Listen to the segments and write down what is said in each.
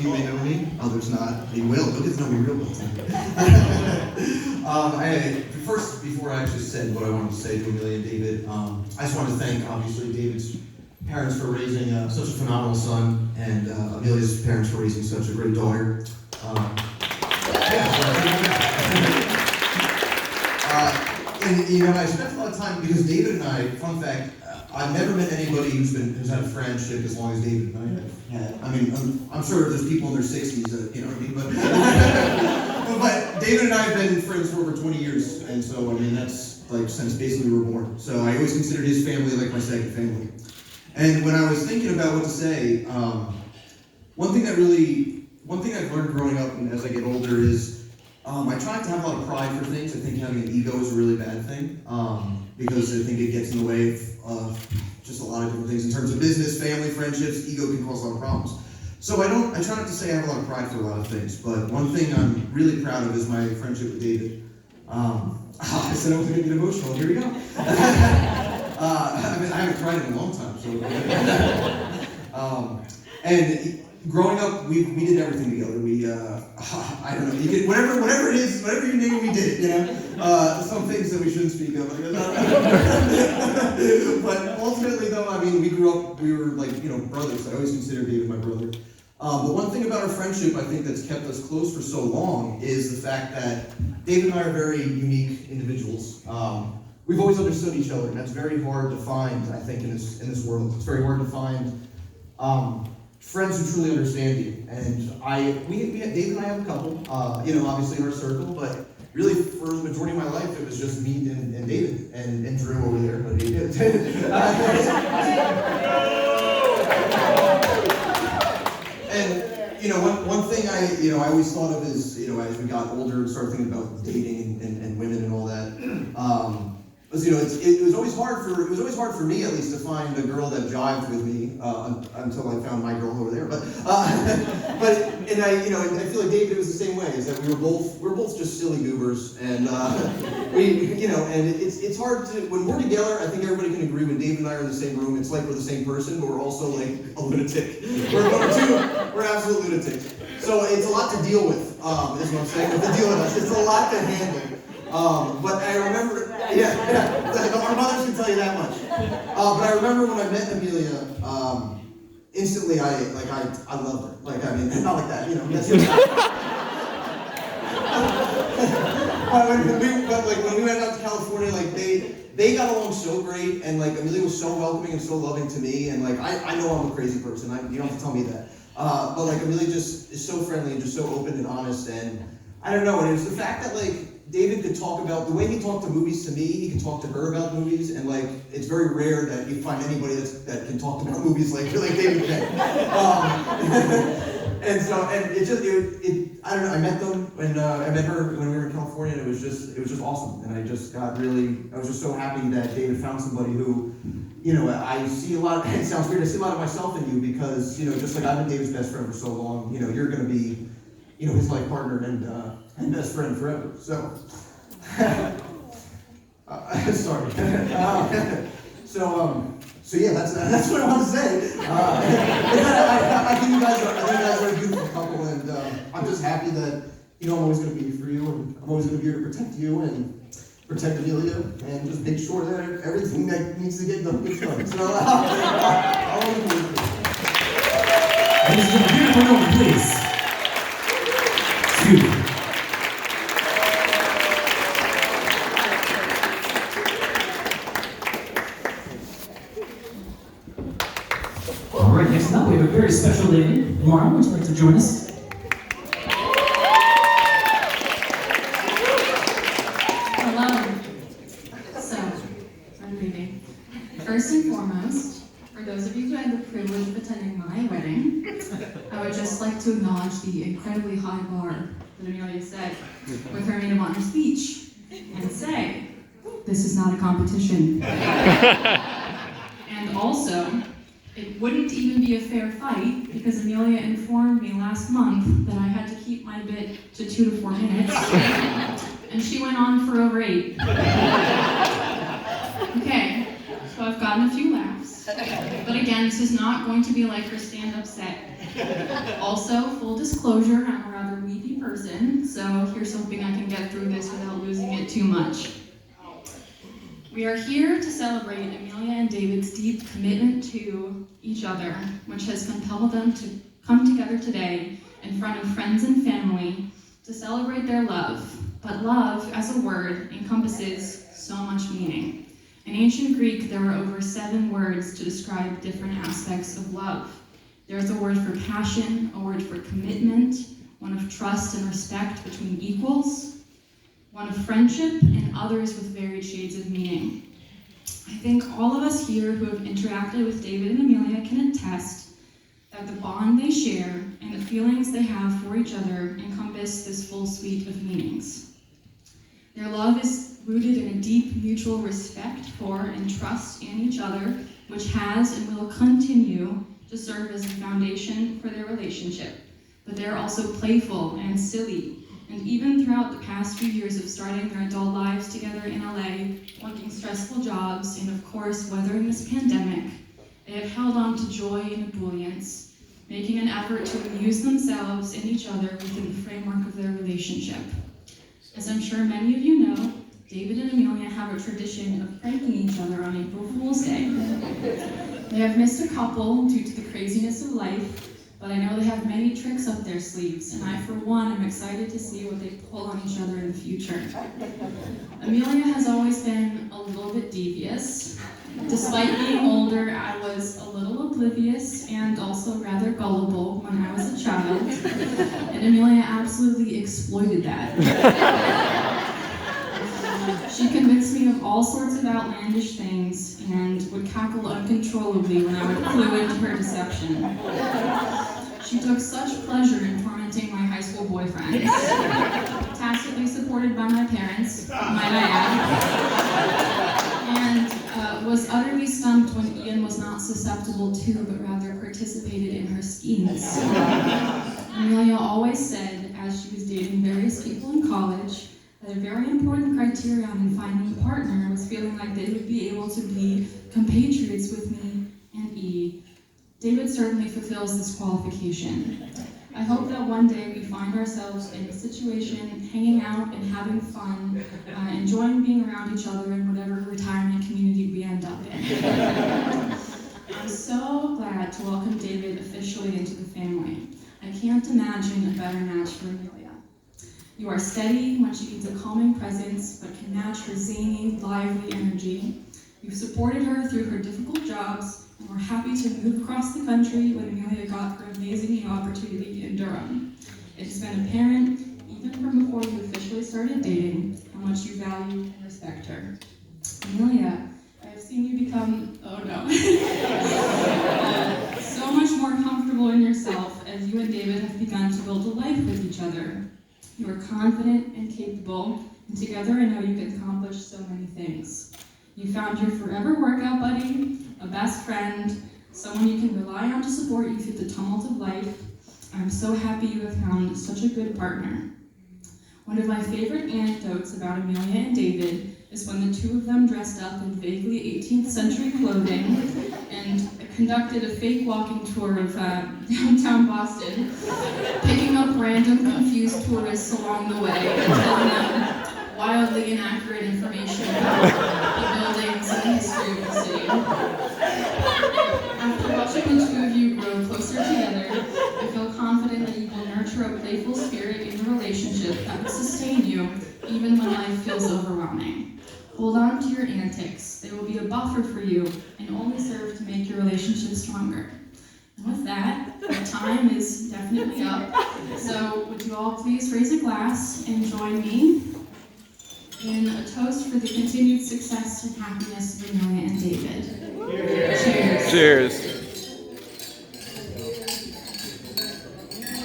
you may know me, others not. They will. They'll get to know me real well. First, before I actually said what I wanted to say to Amelia and David, I just wanted to thank, obviously, David's parents for raising such a phenomenal son, and Amelia's parents for raising such a great daughter. And I spent a lot of time, because David and I, fun fact, I've never met anybody who's had a friendship as long as David and I have had. I mean, I'm sure there's people in their 60s that, you know what I mean, but David and I have been friends for over 20 years, and so, I mean, that's like since basically we were born. So I always considered his family like my second family. And when I was thinking about what to say, one thing I've learned growing up and as I get older is, I try not to have a lot of pride for things. I think having an ego is a really bad thing, because I think it gets in the way of just a lot of different things in terms of business, family, friendships. Ego can cause a lot of problems. So I try not to say I have a lot of pride for a lot of things, but one thing I'm really proud of is my friendship with David. I said I was going to get emotional. Here we go. I haven't cried in a long time, so. And growing up, we did everything together. I don't know, you could, whatever it is, whatever you name, we did it, you know? Some things that we shouldn't speak of. But ultimately, though, I mean, we grew up, we were like, brothers. I always considered David my brother. But one thing about our friendship, I think, that's kept us close for so long is the fact that David and I are very unique individuals. We've always understood each other, and that's very hard to find, I think, in this world. It's very hard to find friends who truly understand you. And David and I have a couple, obviously in our circle, but really for the majority of my life, it was just me and David and Drew over there. But he did. And one thing I always thought of is, as we got older and started thinking about dating and women and all that, was, it was always hard for me, at least, to find a girl that jived with me until I found my girl over there. But I feel like David was the same way. Is that we were both just silly goobers, and it's hard to, when we're together. I think everybody can agree when David and I are in the same room, it's like we're the same person, but we're also like a lunatic. We're absolute lunatics. So it's a lot to deal with. Is what I'm saying. To deal with us, it's a lot to handle. But I remember, our mothers can tell you that much. But I remember when I met Amelia, instantly I loved her. Like, I mean, not like that, But when we went out to California, like they got along so great, and like Amelia was so welcoming and so loving to me, and like I know I'm a crazy person. You don't have to tell me that. But like Amelia just is so friendly and just so open and honest, and I don't know. And it was the fact that like David could talk about, the way he talked to movies to me, he could talk to her about movies, and like, it's very rare that you find anybody that can talk about movies like David can. And I don't know, I met them, and I met her when we were in California, and it was just awesome. And I was just so happy that David found somebody who, I see a lot, it sounds weird, I see a lot of myself in you, because, just like I've been David's best friend for so long, you're gonna be, his life partner and best friend forever. So, sorry. So yeah, that's what I want to say. I think you guys are a beautiful couple, and I'm just happy that I'm always going to be here for you, and I'm always going to be here to protect you and protect Amelia, and just make sure that everything that needs to get done gets done. So, I'll always be here. Ladies and gentlemen, beautiful moment, please. Beautiful. All right, next up we have a very special lady. Laura, would you like to join us? Hello. So, I'm reading. First and foremost, for those of you who had the privilege of attending my wedding, I would just like to acknowledge the incredibly high bar that Amelia set with her maid of honor speech, and say, this is not a competition. And also, it wouldn't even be a fair fight, because Amelia informed me last month that I had to keep my bit to 2 to 4 minutes, and she went on for over 8. Okay, so I've gotten a few laughs. But again, this is not going to be like her stand-up set. Also, full disclosure, I'm a rather weepy person, so here's hoping I can get through this without losing it too much. We are here to celebrate Amelia and David's deep commitment to each other, which has compelled them to come together today in front of friends and family to celebrate their love. But love, as a word, encompasses so much meaning. In ancient Greek, there were over 7 words to describe different aspects of love. There's a word for passion, a word for commitment, one of trust and respect between equals, one of friendship, and others with varied shades of meaning. I think all of us here who have interacted with David and Amelia can attest that the bond they share and the feelings they have for each other encompass this full suite of meanings. Their love is rooted in a deep mutual respect for and trust in each other, which has and will continue to serve as the foundation for their relationship. But they're also playful and silly. And even throughout the past few years of starting their adult lives together in LA, working stressful jobs, and of course, weathering this pandemic, they have held on to joy and ebullience, making an effort to amuse themselves and each other within the framework of their relationship. As I'm sure many of you know, David and Amelia have a tradition of pranking each other on April Fool's Day. They have missed a couple due to the craziness of life, but I know they have many tricks up their sleeves, and I, for one, am excited to see what they pull on each other in the future. Amelia has always been a little bit devious. Despite being older, I was a little oblivious and also rather gullible when I was a child, and Amelia absolutely exploited that. She convinced me of all sorts of outlandish things and would cackle uncontrollably when I would clue into her deception. She took such pleasure in tormenting my high school boyfriends, tacitly supported by my parents, might I add, and was utterly stumped when Ian was not susceptible to, but rather participated in her schemes. Amelia always said, as she was dating various people in college, that a very important criterion in finding a partner was feeling like they would be able to be compatriots with me and E. David certainly fulfills this qualification. I hope that one day we find ourselves in a situation, hanging out and having fun, enjoying being around each other in whatever retirement community we end up in. I'm so glad to welcome David officially into the family. I can't imagine a better match for Amelia. You are steady when she needs a calming presence, but can match her zany, lively energy. You've supported her through her difficult jobs, and we're happy to move across the country when Amelia got her amazing new opportunity in Durham. It has been apparent, even from before you officially started dating, how much you value and respect her. Amelia, I have seen you become, so much more comfortable in yourself as you and David have begun to build a life with each other. You are confident and capable, and together I know you can accomplish so many things. You found your forever workout buddy, a best friend, someone you can rely on to support you through the tumult of life. I'm so happy you have found such a good partner. One of my favorite anecdotes about Amelia and David is when the two of them dressed up in vaguely 18th century clothing and conducted a fake walking tour of downtown Boston, picking up random confused tourists along the way and telling them wildly inaccurate information about the buildings and the history of the city. After watching the two of you grow closer together, I feel confident that you will nurture a playful spirit in the relationship that will sustain you even when life feels overwhelming. Hold on to your antics. They will be a buffer for you and only serve to make your relationship stronger. And with that, our time is definitely up. So would you all please raise a glass and join me in a toast for the continued success and happiness of Amelia and David. Cheers. Cheers.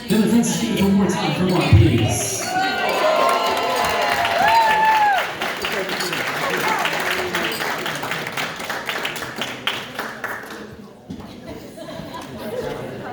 Dylan, thanks one more time for more, please.